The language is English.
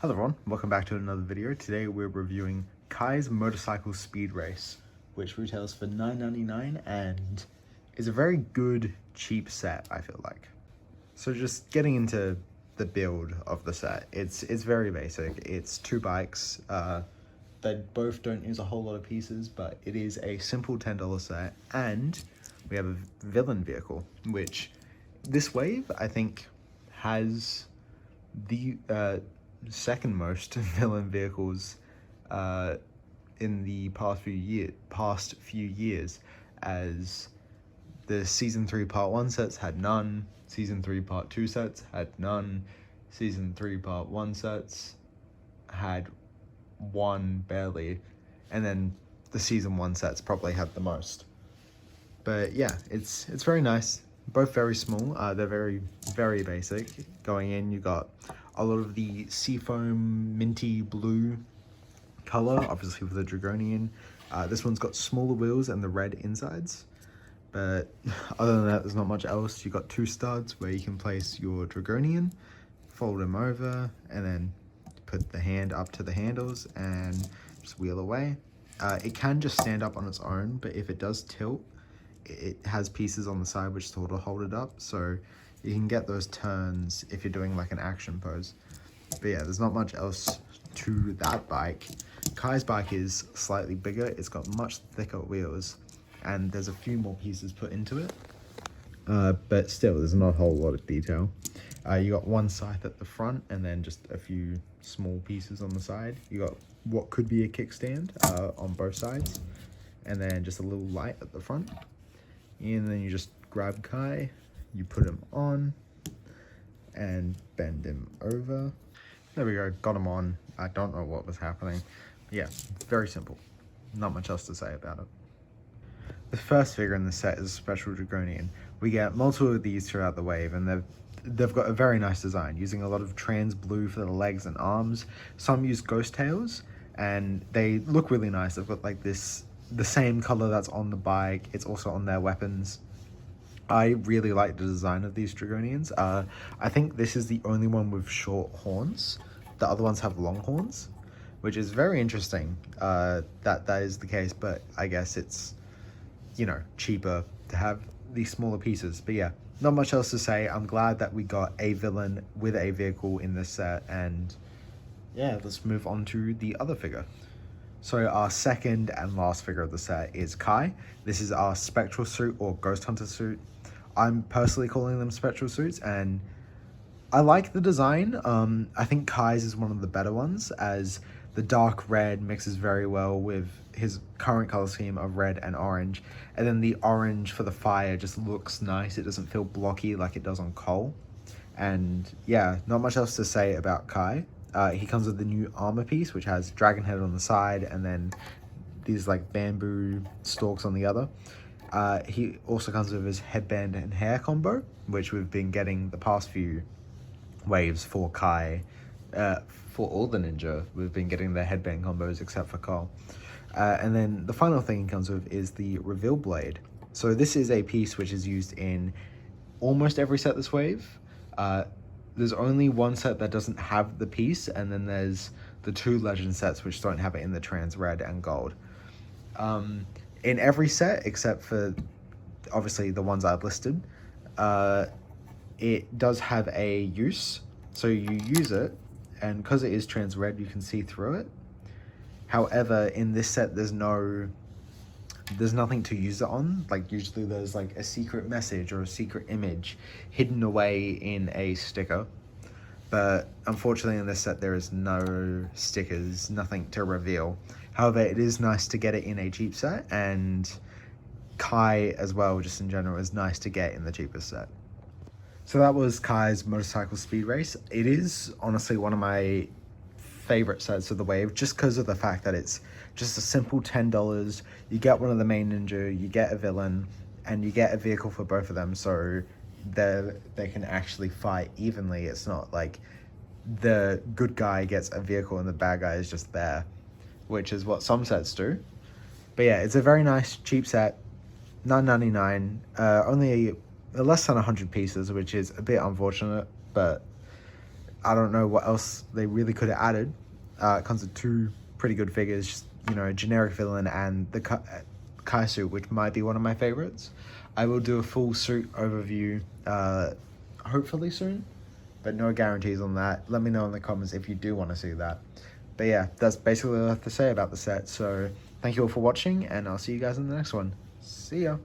Hello everyone, welcome back to another video. Today we're reviewing Kai's Motorcycle Speed Race, which retails for $9.99 and is a very good, cheap set, I feel like. So just getting into the build of the set, it's very basic. It's two bikes. They both don't use a whole lot of pieces, but it is a simple $10 set, and we have a villain vehicle, which this wave, I think, has the second most villain vehicles in the past few years, as the season 3 part 1 sets had none, season 3 part 2 sets had none, season 3 part 1 sets had one barely, and then the season 1 sets probably had the most. But yeah, it's very nice. Both very small. They're very basic. Going in, you got a lot of the seafoam minty blue color, obviously for the Dragonian. This one's got smaller wheels and the red insides. But other than that, there's not much else. You've got two studs where you can place your Dragonian, fold them over, and then put the hand up to the handles and just wheel away. It can just stand up on its own, but if it does tilt, it has pieces on the side which sort of hold it up, so you can get those turns if you're doing like an action pose. But yeah, there's not much else to that bike. Kai's bike is slightly bigger. It's got much thicker wheels, and there's a few more pieces put into it. But still, there's not a whole lot of detail. You got one scythe at the front, and then just a few small pieces on the side. You got what could be a kickstand on both sides, and then just a little light at the front. And then you just grab Kai, you put him on, and bend him over. There we go, got him on. I don't know what was happening. Yeah, very simple. Not much else to say about it. The first figure in the set is a Special Dragonian. We get multiple of these throughout the wave, and they've got a very nice design, using a lot of trans blue for the legs and arms. Some use ghost tails, and they look really nice. They've got like the same color that's on the bike. It's also on their weapons. I really like the design of these Dragonians. I think this is the only one with short horns. The other ones have long horns, which is very interesting that is the case, but I guess it's, you know, cheaper to have these smaller pieces. But yeah, not much else to say. I'm glad that we got a villain with a vehicle in this set, and yeah, let's move on to the other figure. So our second and last figure of the set is Kai. This is our spectral suit or ghost hunter suit. I'm personally calling them spectral suits, and I like the design. I think Kai's is one of the better ones, as the dark red mixes very well with his current color scheme of red and orange. And then the orange for the fire just looks nice. It doesn't feel blocky like it does on Cole. And yeah, not much else to say about Kai. He comes with the new armor piece, which has dragon head on the side and then these like bamboo stalks on the other. He also comes with his headband and hair combo, which we've been getting the past few waves for Kai. For all the ninja, we've been getting the headband combos except for Cole. And then the final thing he comes with is the reveal blade. So this is a piece which is used in almost every set this wave. There's only one set that doesn't have the piece, and then there's the two legend sets which don't have it in the trans red and gold. In every set, except for obviously the ones I've listed, it does have a use. So you use it, and because it is trans red, you can see through it. However, in this set, there's nothing to use it on. Like usually there's like a secret message or a secret image hidden away in a sticker, but unfortunately in this set there is no stickers, nothing to reveal. However, it is nice to get it in a cheap set, and Kai as well, just in general, is nice to get in the cheapest set. So that was Kai's Motorcycle Speed Race. It is honestly one of my favorite sets of the wave, just because of the fact that it's just a simple $10. You get one of the main ninja, you get a villain, and you get a vehicle for both of them, so they can actually fight evenly. It's not like the good guy gets a vehicle and the bad guy is just there, which is what some sets do. But yeah, it's a very nice cheap set, $9.99, only less than 100 pieces, which is a bit unfortunate, but I don't know what else they really could have added. It comes with two pretty good figures, just, you know, generic villain and the Kai suit, which might be one of my favorites. I will do a full suit overview hopefully soon, but no guarantees on that. Let me know in the comments if you do want to see that. But yeah, that's basically all I have to say about the set. So thank you all for watching, and I'll see you guys in the next one. See ya.